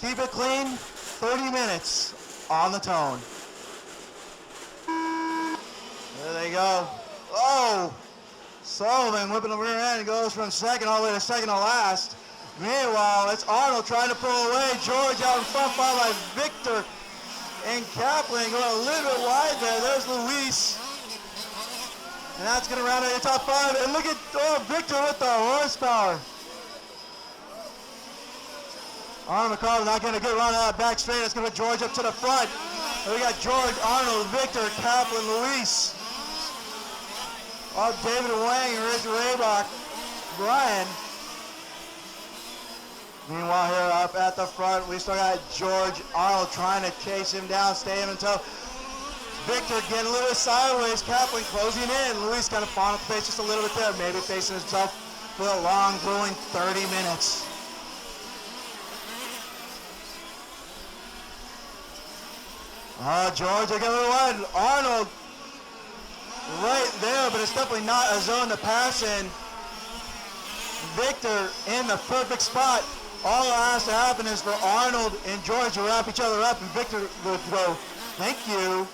Keep it clean, 30 minutes on the tone. There they go. Oh, Sullivan whipping the rear end, goes from second all the way to second to last. Meanwhile, it's Arnold trying to pull away. George out in front, followed by Victor and Kaplan going a little bit wide there. There's Luis. And that's going to round out your top five. And look at Victor with the horsepower. Arnold McCarthy not getting a good run out of back straight. It's going to put George up to the front. And we got George, Arnold, Victor, Kaplan, Luis. David Wang and Rich Raybach, Brian. Meanwhile, here up at the front, we still got George Arnold trying to chase him down, stay him in tow. Victor getting a little bit sideways, Kaplan closing in. Luis kind of falling off the pace just a little bit there, maybe facing himself for a long, grueling 30 minutes. George again a little wide. Arnold right there, but it's definitely not a zone to pass in. Victor in the perfect spot. All that has to happen is for Arnold and George to wrap each other up, and Victor would go, thank you,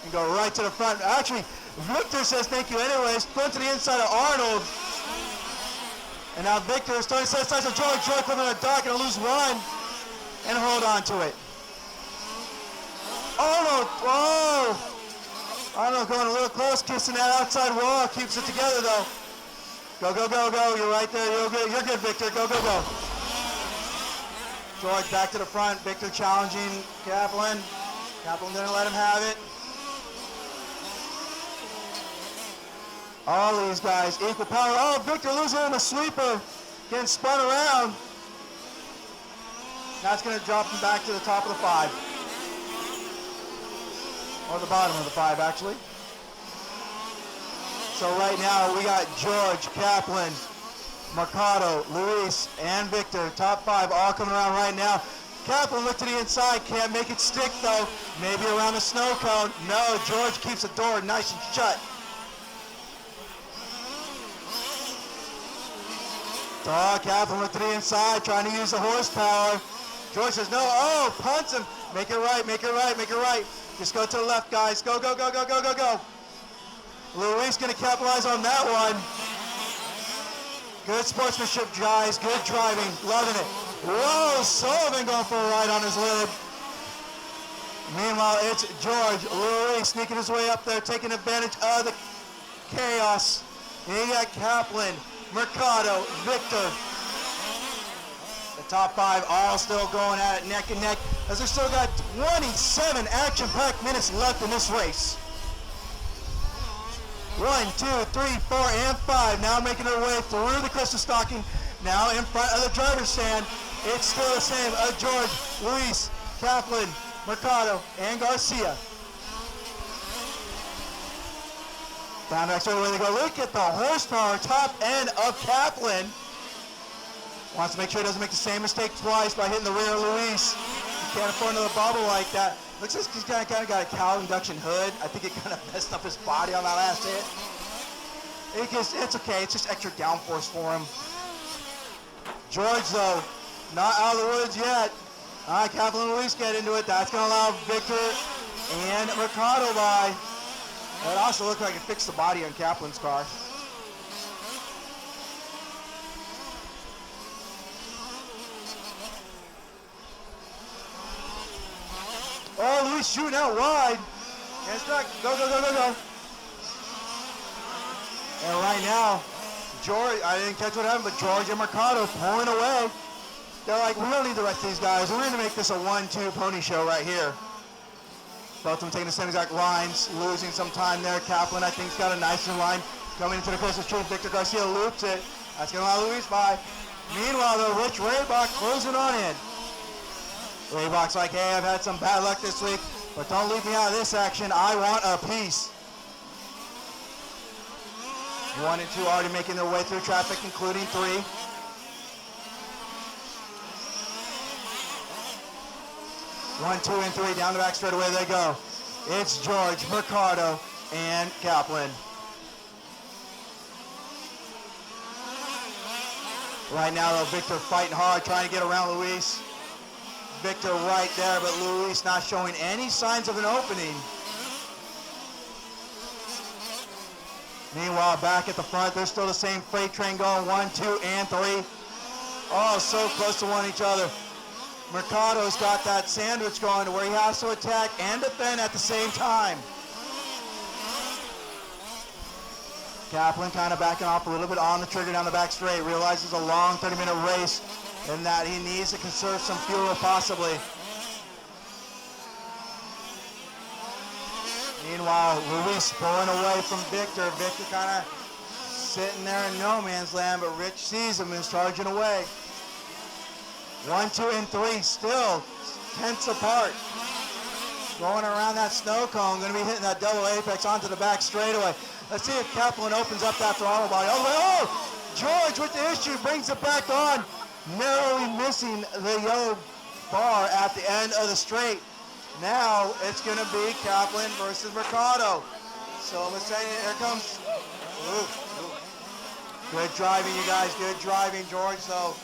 and go right to the front. Actually, Victor says thank you anyways, going to the inside of Arnold. And now Victor is starting to set sides of George. George coming in the dark and lose one, and hold on to it. Arnold, oh! Arnold going a little close, kissing that outside wall, keeps it together though. Go, go, go, go, you're right there, you're good, Victor, go, go, go. George back to the front, Victor challenging Kaplan. Kaplan didn't let him have it. All these guys, equal power. Oh, Victor losing in the sweeper, getting spun around. That's gonna drop him back to the top of the five. Or the bottom of the five, actually. So right now, we got George, Kaplan, Mercado, Luis, and Victor, top five, all coming around right now. Kaplan look to the inside, can't make it stick though. Maybe around the snow cone. No, George keeps the door nice and shut. Kaplan look to the inside, trying to use the horsepower. George says no, oh, punts him. Make it right, make it right, make it right. Just go to the left, guys. Go, go, go, go, go, go, go. Luis gonna capitalize on that one. Good sportsmanship, guys. Good driving. Loving it. Whoa, Sullivan going for a ride on his lid. Meanwhile, it's George. Luis sneaking his way up there, taking advantage of the chaos. And you got Kaplan, Mercado, Victor. The top five all still going at it neck and neck, as we still got 27 action-packed minutes left in this race. 1, 2, 3, 4, and 5 now making their way through the crystal stocking. Now in front of the driver's stand, it's still the same. George, Luis, Kaplan, Mercado, and Garcia. Down back straight away they go. Look at the horsepower top end of Kaplan. Wants to make sure he doesn't make the same mistake twice by hitting the rear of Luis. He can't afford another bubble like that. Looks like he's kind of got a cowl induction hood. I think it kind of messed up his body on that last hit. It's okay, it's just extra downforce for him. George, though, not out of the woods yet. All right, Kaplan and Luis get into it. That's going to allow Victor and Mercado by. It also looked like it fixed the body on Kaplan's car. Oh, Luis shooting out wide. And it's not, go, go, go, go, go. And right now, George, I didn't catch what happened, but George and Mercado pulling away. They're like, we don't need the rest of these guys. We're going to make this a 1-2 pony show right here. Both of them taking the same exact lines, losing some time there. Kaplan, I think, has got a nicer line. Coming into the closest tree, Victor Garcia loops it. That's going to allow Luis by. Meanwhile, though, Rich Raybach closing on in. Raybach's like, hey, I've had some bad luck this week, but don't leave me out of this action. I want a piece. 1 and 2 already making their way through traffic, including 3. One, 2, and 3 down the back straight away they go. It's George, Mercado, and Kaplan. Right now, though, Victor fighting hard, trying to get around Luis. Victor right there, but Luis not showing any signs of an opening. Meanwhile, back at the front, there's still the same freight train going, 1, 2, and 3. Oh, so close to one each other. Mercado's got that sandwich going to where he has to attack and defend at the same time. Kaplan kind of backing off a little bit on the trigger down the back straight. Realizes a long 30-minute race and that he needs to conserve some fuel possibly. Meanwhile, Luis pulling away from Victor. Victor kind of sitting there in no man's land, but Rich sees him and is charging away. 1, 2, and 3 still tenths apart. Going around that snow cone, going to be hitting that double apex onto the back straightaway. Let's see if Kaplan opens up that throttle body. Oh, George with the issue brings it back on. Narrowly missing the yellow bar at the end of the straight. Now it's going to be Kaplan versus Mercado. So let's say here comes. Good driving, you guys. Good driving, George. So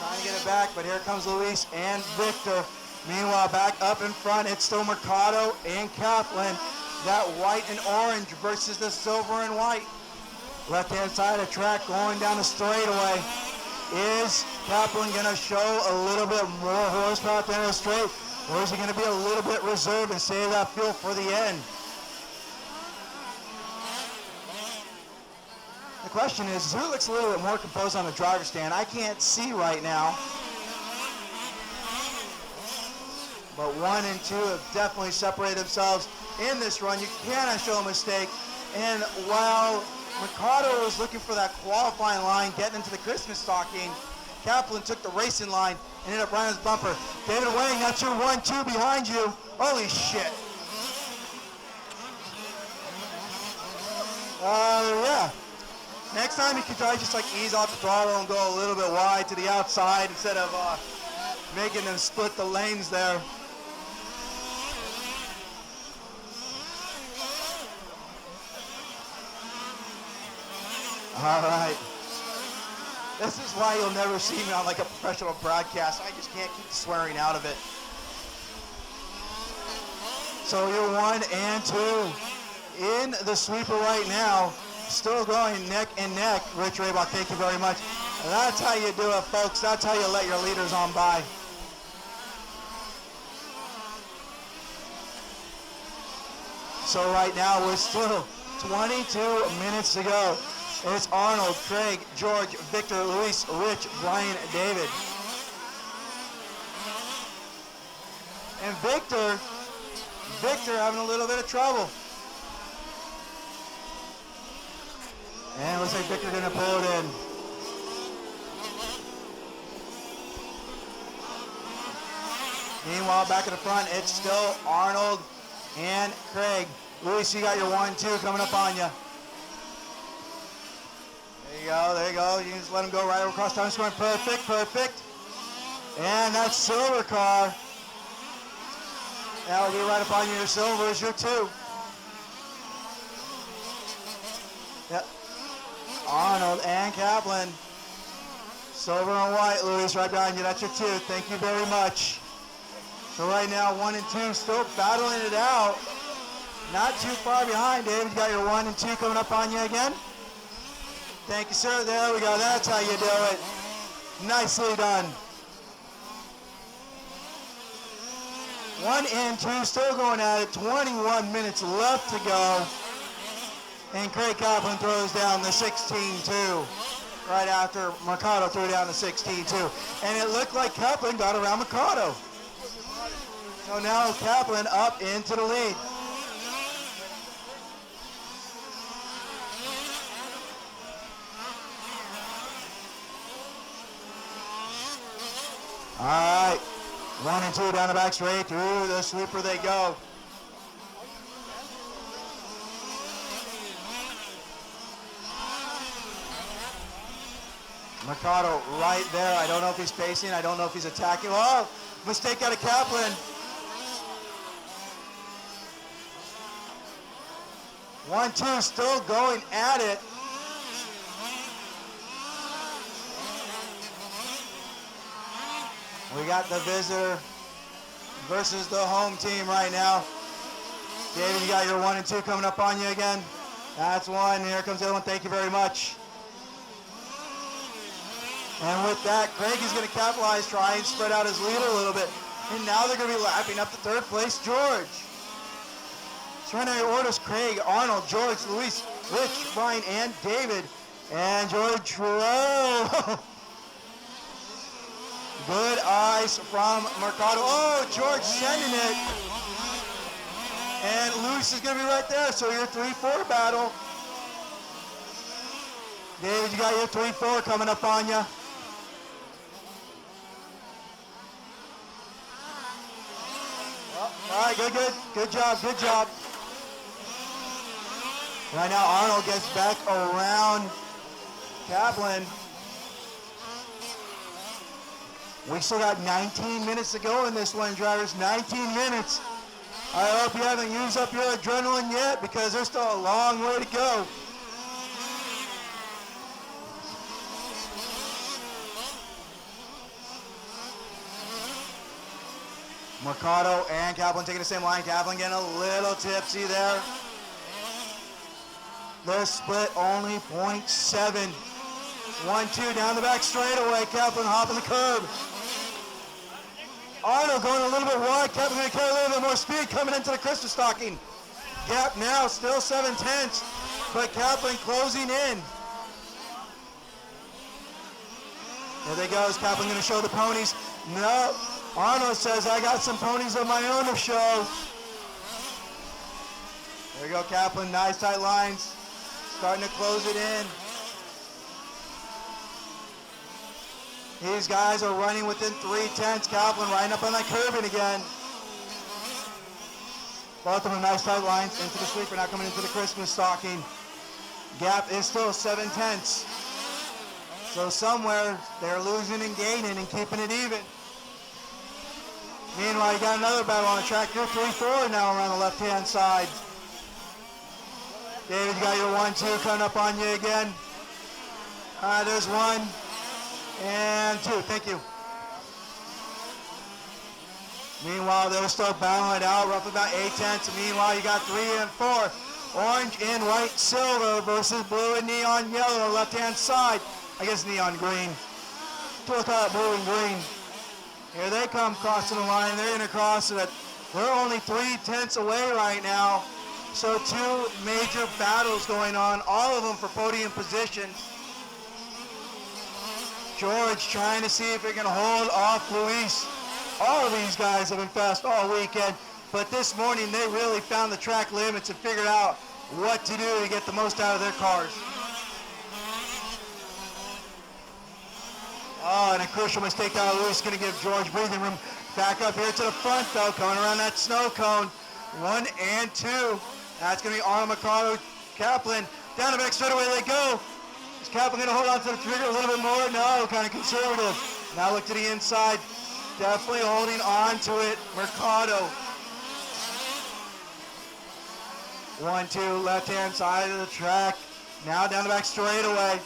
trying to get it back, but here comes Luis and Victor. Meanwhile, back up in front, it's still Mercado and Kaplan. That white and orange versus the silver and white. Left-hand side of the track going down the straightaway. Is Kaplan going to show a little bit more horsepower at the end of the straight? Or is he going to be a little bit reserved and save that fuel for the end? The question is, who looks a little bit more composed on the driver's stand? I can't see right now. But 1 and 2 have definitely separated themselves in this run. You cannot show a mistake. And while Mercado was looking for that qualifying line, getting into the Christmas stocking, Kaplan took the racing line and ended up running his bumper. David Wang, that's your 1-2 behind you. Holy shit. Yeah. Next time you can try just like ease off the throttle and go a little bit wide to the outside instead of making them split the lanes there. All right. This is why you'll never see me on like a professional broadcast. I just can't keep the swearing out of it. So you're 1 and 2 in the sweeper right now. Still going neck and neck. Rich Raybach, thank you very much. That's how you do it, folks. That's how you let your leaders on by. So right now we're still 22 minutes to go. It's Arnold, Craig, George, Victor, Luis, Rich, Brian, David. And Victor having a little bit of trouble. And it looks like Victor gonna pull it in. Meanwhile, back at the front, it's still Arnold and Craig. Luis, you got your 1-2 coming up on you. There you go. You just let him go right across town scoring. Perfect. And that silver car. That'll be right up on you. Your silver is your 2. Yep. Arnold and Kaplan. Silver and white, Luis, right behind you. That's your 2. Thank you very much. So right now, 1 and 2 still battling it out. Not too far behind, David. You got your 1 and 2 coming up on you again. Thank you, sir. There we go. That's how you do it. Nicely done. 1 and 2 still going at it. 21 minutes left to go. And Craig Kaplan throws down the 16-2 right after Mercado threw down the 16-2. And it looked like Kaplan got around Mercado. So now Kaplan up into the lead. All right, 1 and 2 down the back straight, through the sweeper they go. Mercado right there. I don't know if he's pacing. I don't know if he's attacking. Oh, mistake out of Kaplan. 1-2 still going at it. We got the visitor versus the home team right now. David, you got your 1 and 2 coming up on you again. That's one. Here comes the other one. Thank you very much. And with that, Craig is going to capitalize, try and spread out his lead a little bit. And now they're going to be lapping up to third place, George. Surrendering your orders, Craig, Arnold, George, Luis, Rich, Brian, and David. And George, whoa. Good eyes from Mercado. Oh, George sending it. And Luis is going to be right there. So your 3-4 battle. David, you got your 3-4 coming up on you. All right, good job. Right now, Arnold gets back around Kaplan. We still got 19 minutes to go in this one, drivers. 19 minutes. I hope you haven't used up your adrenaline yet, because there's still a long way to go. Mercado and Kaplan taking the same line. Kaplan getting a little tipsy there. The split only 0.7. 1-2 down the back straightaway. Kaplan hopping the curb. Arnold going a little bit wide. Kaplan going to carry a little bit more speed coming into the Christmas stocking. Gap now still 7/10, but Kaplan closing in. There they go. Is Kaplan going to show the ponies? No. Arnold says, I got some ponies of my own to show. There you go, Kaplan. Nice tight lines. Starting to close it in. These guys are running within 3/10. Kaplan riding up on that curbing again. Both of them nice tight lines into the sweeper, now coming into the Christmas stocking. Gap is still 7/10. So somewhere they're losing and gaining and keeping it even. Meanwhile, you got another battle on the track. You're 3-4 now around the left-hand side. David, you got your 1-2 coming up on you again. There's 1 and 2. Thank you. Meanwhile, they're still battling it out, roughly about 8/10. Meanwhile, you got 3 and 4. Orange and white silver versus blue and neon yellow, left-hand side. I guess neon green. We'll call it blue and green. Here they come crossing the line. They're going to cross it. They're only 3/10 away right now. So 2 major battles going on, all of them for podium position. George trying to see if he can hold off Luis. All of these guys have been fast all weekend, but this morning they really found the track limits and figured out what to do to get the most out of their cars. Oh, and a crucial mistake out of Luis, going to give George breathing room. Back up here to the front, though, coming around that snow cone. 1 and 2. That's going to be Arnold, Mercado, Kaplan. Down the back straightaway they go. Is Kaplan going to hold on to the trigger a little bit more? No, kind of conservative. Now look to the inside. Definitely holding on to it. Mercado. 1-2, left-hand side of the track. Now down the back straightaway.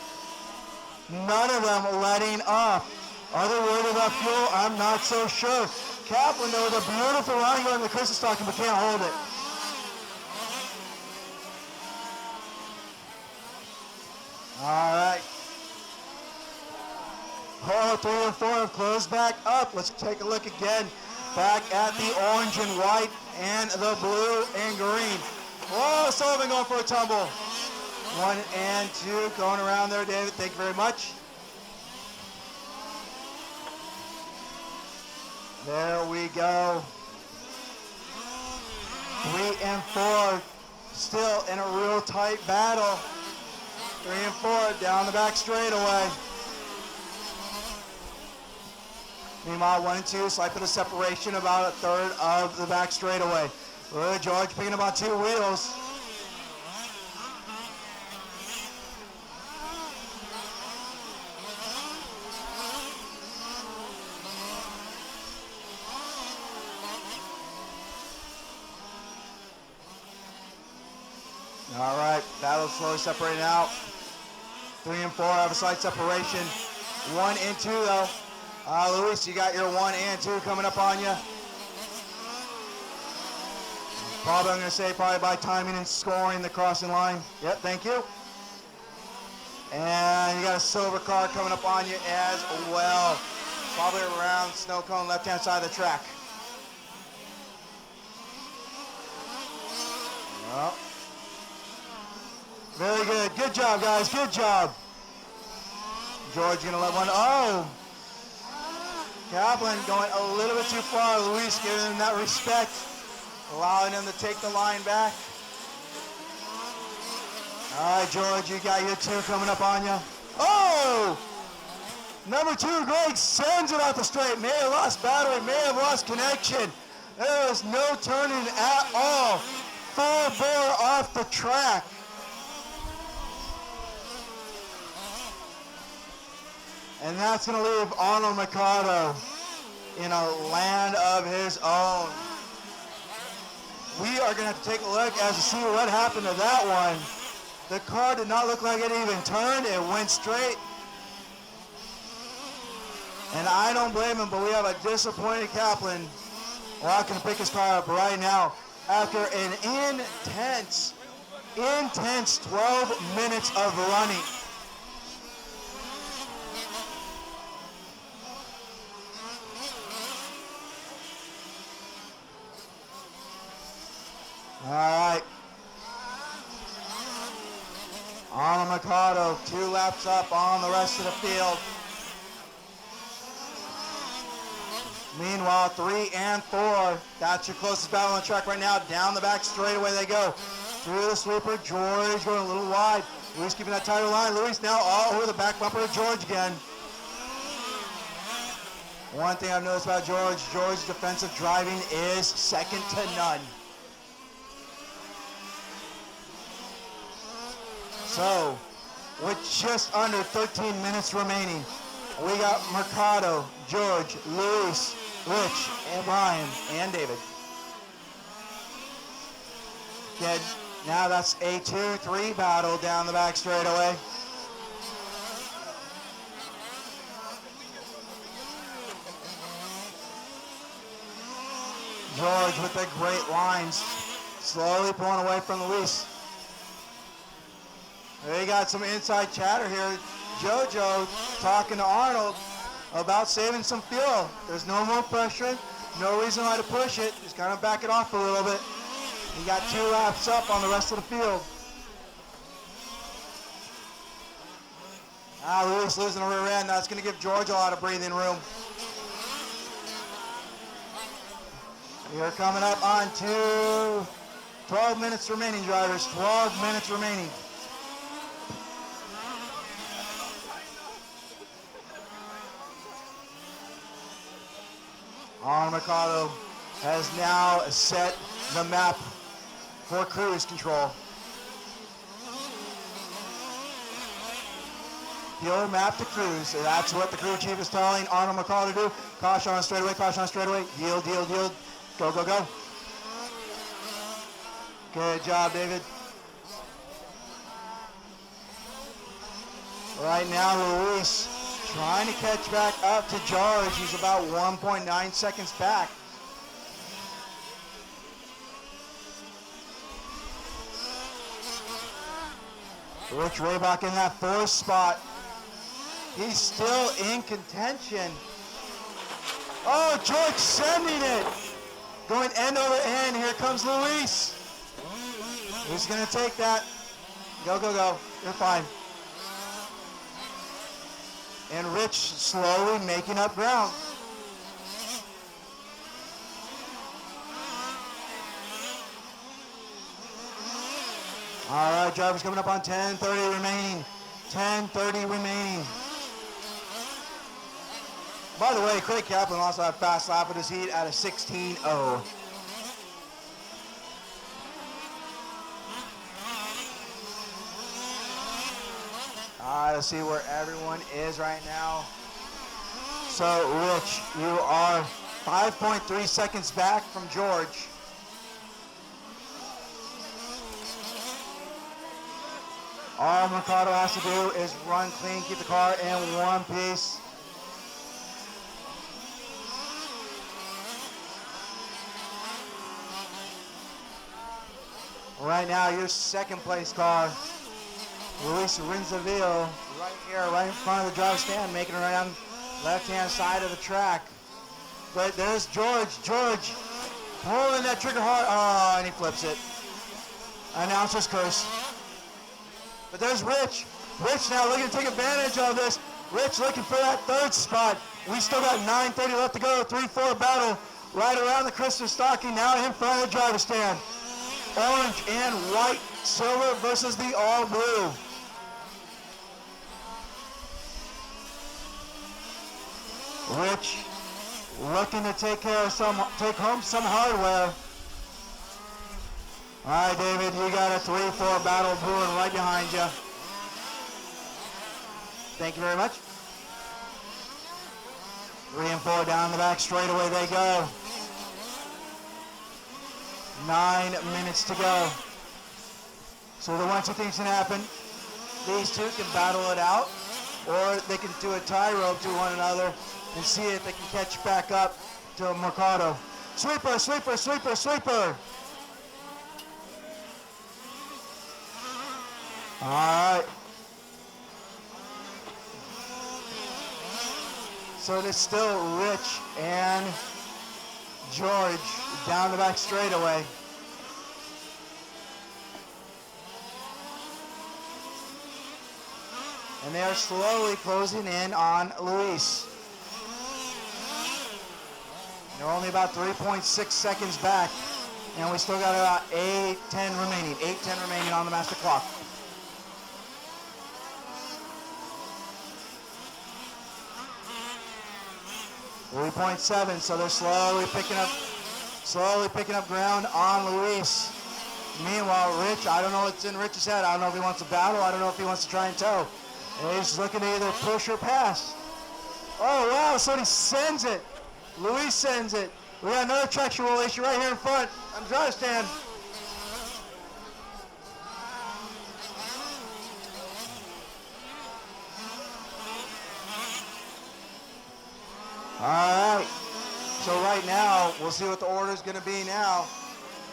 None of them letting up. Are they worried about fuel? I'm not so sure. Kaplan, though, with a beautiful line going in the Christmas stocking, but can't hold it. All right. Oh, 3 and 4 have closed back up. Let's take a look again. Back at the orange and white and the blue and green. Whoa, Sullivan going for a tumble. 1 and 2 going around there, David. Thank you very much. There we go. 3 and 4 still in a real tight battle. 3 and 4 down the back straightaway. Meanwhile, 1 and 2, slight bit of separation, about 1/3 of the back straightaway. George picking up on 2 wheels. All right, battle slowly separating out. 3 and 4 have a slight separation. 1 and 2 though. Luis, you got your 1 and 2 coming up on you. Probably, I'm going to say, probably by timing and scoring the crossing line. Yep, thank you. And you got a silver car coming up on you as well. Probably around snow cone left-hand side of the track. Well, very good. Good job, guys. Good job. George going to let one. Oh! Kaplan going a little bit too far. Luis giving him that respect, allowing him to take the line back. All right, George, you got your two coming up on you. Oh! Number 2, Greg sends it off the straight. May have lost battery, may have lost connection. There was no turning at all. Full bore off the track. And that's going to leave Arnold Mercado in a land of his own. We are going to have to take a look as to see what happened to that one. The car did not look like it even turned. It went straight. And I don't blame him, but we have a disappointed Kaplan walking to pick his car up right now after an intense 12 minutes of running. All right. Arnold Mercado, 2 laps up on the rest of the field. Meanwhile, 3 and 4, that's your closest battle on the track right now. Down the back straightaway they go. Through the sweeper, George going a little wide. Luis keeping that tighter line. Luis now all over the back bumper of George again. One thing I've noticed about George's defensive driving is second to none. So, with just under 13 minutes remaining, we got Mercado, George, Luis, Rich, and Brian, and David. Good. Now that's a 2-3 battle down the back straightaway. George with the great lines, slowly pulling away from Luis. They got some inside chatter here. JoJo talking to Arnold about saving some fuel. There's no more pressure, no reason why to push it. Just kind of back it off a little bit. You got 2 laps up on the rest of the field. Luis losing the rear end. That's going to give George a lot of breathing room. You're coming up on 12 minutes remaining, drivers. 12 minutes remaining. Arnold Mercado has now set the map for cruise control. Fuel map to cruise. That's what the crew chief is telling Arnold Mercado to do. Caution on straightaway, caution on straightaway. Yield, yield, yield. Go, go, go. Good job, David. Right now, Luis trying to catch back up to George. He's about 1.9 seconds back. Rich Raybach in that 4th spot. He's still in contention. Oh, George sending it. Going end over end. Here comes Luis. Who's going to take that? Go, go, go. You're fine. And Rich slowly making up ground. All right, drivers coming up on 10:30 remaining. 10:30 remaining. By the way, Craig Kaplan also had a fast lap with his heat at a 16.0. All right, let's see where everyone is right now. So, Rich, you are 5.3 seconds back from George. All Mercado has to do is run clean, keep the car in one piece. Right now, your second place car, Luis Renzaville, right here, right in front of the driver's stand, making it around left-hand side of the track. But there's George. George pulling that trigger hard. Oh, and he flips it. Announcer's curse. But there's Rich. Rich now looking to take advantage of this. Rich looking for that third spot. We still got 9:30 left to go. 3-4 battle right around the Christmas stocking, now in front of the driver's stand. Orange and white, silver versus the all blue. Rich looking to take home some hardware. All right, David, you got a 3-4 battle brewing right behind you. Thank you very much. 3 and 4 down the back straightaway they go. 9 minutes to go. So the two things can happen. These two can battle it out, or they can do a tie rope to one another and see if they can catch back up to Mercado. Sweeper, sweeper, sweeper, sweeper. All right. So it's still Rich and George down the back straightaway. And they are slowly closing in on Luis. They're only about 3.6 seconds back, and we still got about 8:10 remaining. 8:10 remaining on the master clock. .7, so they're slowly picking up ground on Luis. Meanwhile, Rich, I don't know what's in Rich's head. I don't know if he wants to battle. I don't know if he wants to try and tow. And he's looking to either push or pass. Oh, wow, so he sends it. Luis sends it. We got another traction roll issue right here in front on the driver's stand. All right, so right now, we'll see what the order is going to be now.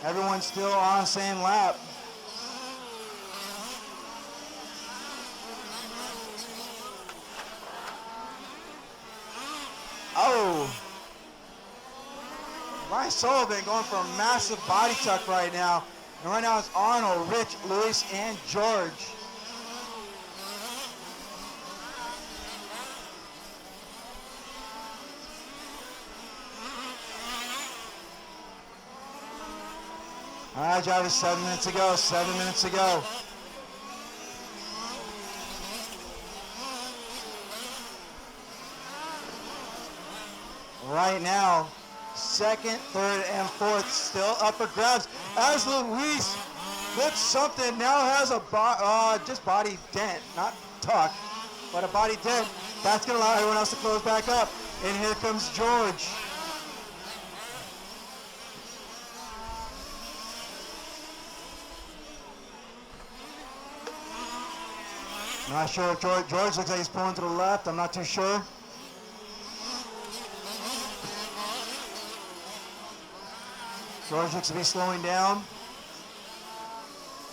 Everyone's still on the same lap. Oh, Ryan Sullivan going for a massive body tuck right now. And right now it's Arnold, Rich, Luis, and George. All right, drivers, 7 minutes to go, 7 minutes to go. Right now, second, third, and fourth still up for grabs as Luis flips something, now has a just body dent, not tuck, but a body dent. That's going to allow everyone else to close back up. And here comes George. Not sure if George looks like he's pulling to the left. I'm not too sure. George looks to be slowing down.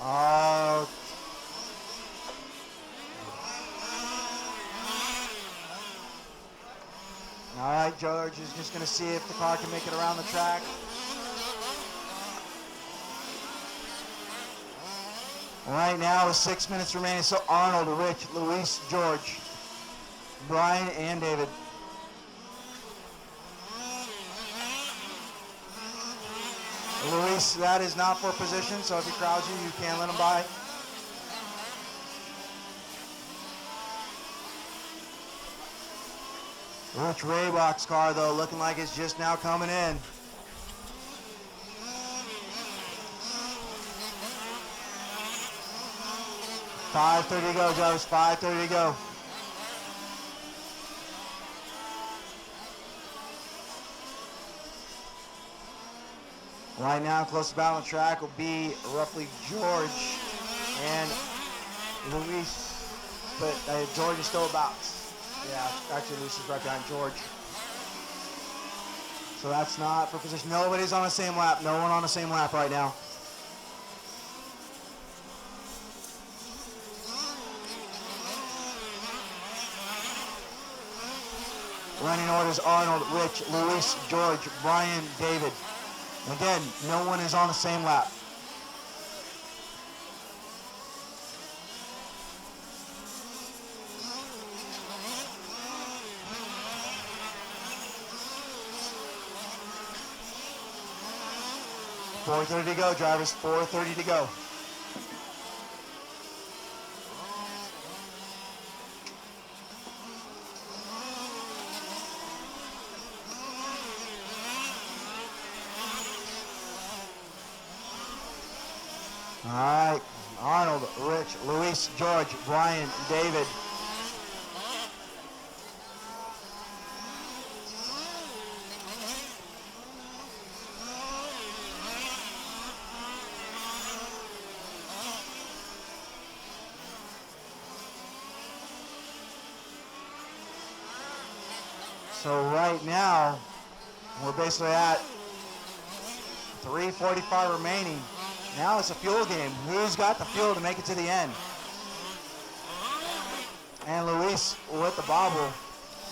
All right, George is just going to see if the car can make it around the track. Right now with 6 minutes remaining, so Arnold, Rich, Luis, George, Brian, and David. Luis, that is not for position, so if he crowds you, you can't let him by. Rich Raybach's car, though, looking like it's just now coming in. .530 to go, Joe. 5:30 to go. Right now, close to battle on track will be roughly George and Luis, but George is still about. Yeah, actually Luis is right behind George. So that's not for position. Nobody's on the same lap. No one on the same lap right now. Running orders: Arnold, Rich, Luis, George, Brian, David. Again, no one is on the same lap. .430 to go, drivers. 4:30 to go. All right, Arnold, Rich, Luis, George, Brian, David. So right now, we're basically at 3:45 remaining. Now it's a fuel game. Who's got the fuel to make it to the end? And Luis with the bobble.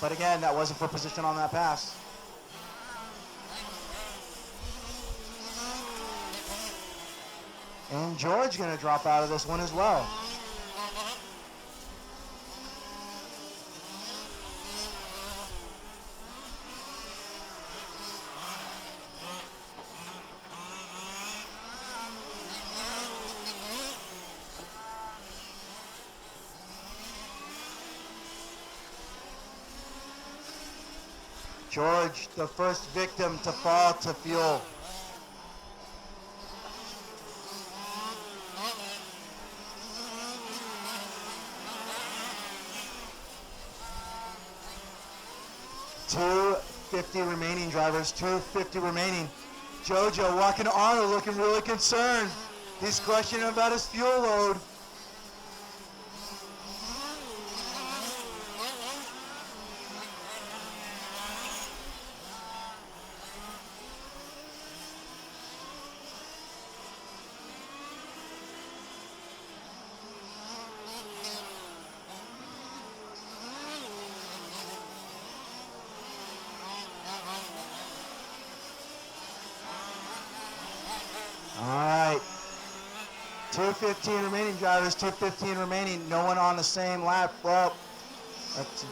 But again, that wasn't for position on that pass. And George gonna drop out of this one as well. George, the first victim to fall to fuel. .250 remaining, drivers. .250 remaining. Jojo walking to Arnold, looking really concerned. He's questioning about his fuel load. All right, 2:15 remaining, drivers. 2:15 remaining. No one on the same lap. Well, let's see.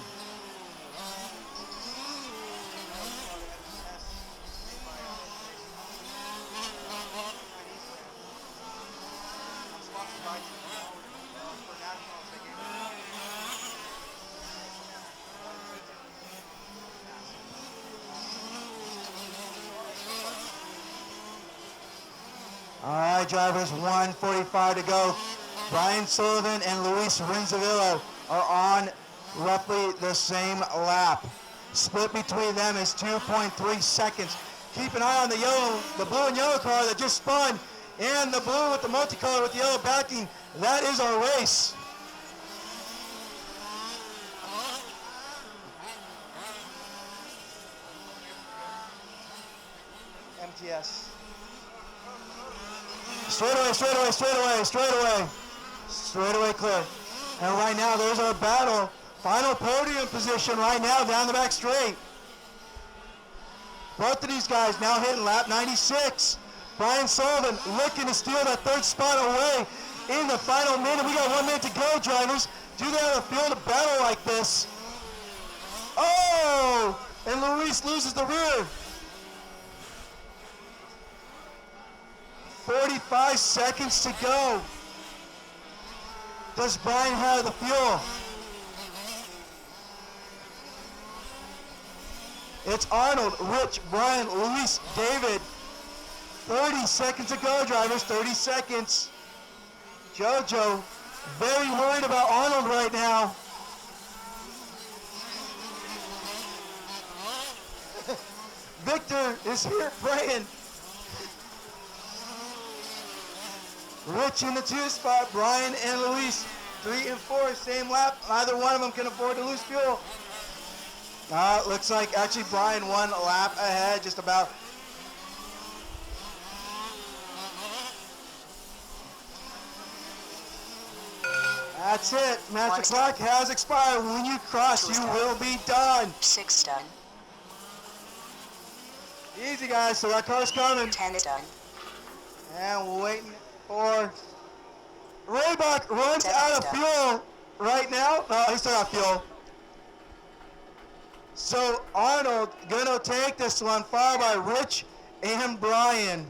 All right, drivers, 1:45 to go. Brian Sullivan and Luis Renzavillo are on roughly the same lap. Split between them is 2.3 seconds. Keep an eye on the blue and yellow car that just spun, and the blue with the multicolor with the yellow backing. That is our race. MTS. Straightaway clear. And right now, there's our battle. Final podium position right now down the back straight. Both of these guys now hitting lap 96. Brian Sullivan looking to steal that third spot away in the final minute. We got 1 minute to go, drivers. Do they have a field of battle like this? Oh! And Luis loses the rear. 45 seconds to go. Does Brian have the fuel? It's Arnold, Rich, Brian, Luis, David. 30 seconds to go, drivers, 30 seconds. Jojo, very worried about Arnold right now. Victor is here praying. Rich in the 2 spot, Brian and Luis, 3 and 4, same lap. Neither one of them can afford to lose fuel. Looks like actually Brian 1 lap ahead, just about. That's it. Master clock has expired. When you cross, you will be done. 6 done. Easy, guys. So that car's coming. 10 is done. And we're waiting for... Raybuck runs 7 out is of done. fuel right now. No, he's still got fuel. So Arnold gonna take this one, followed by Rich and Brian.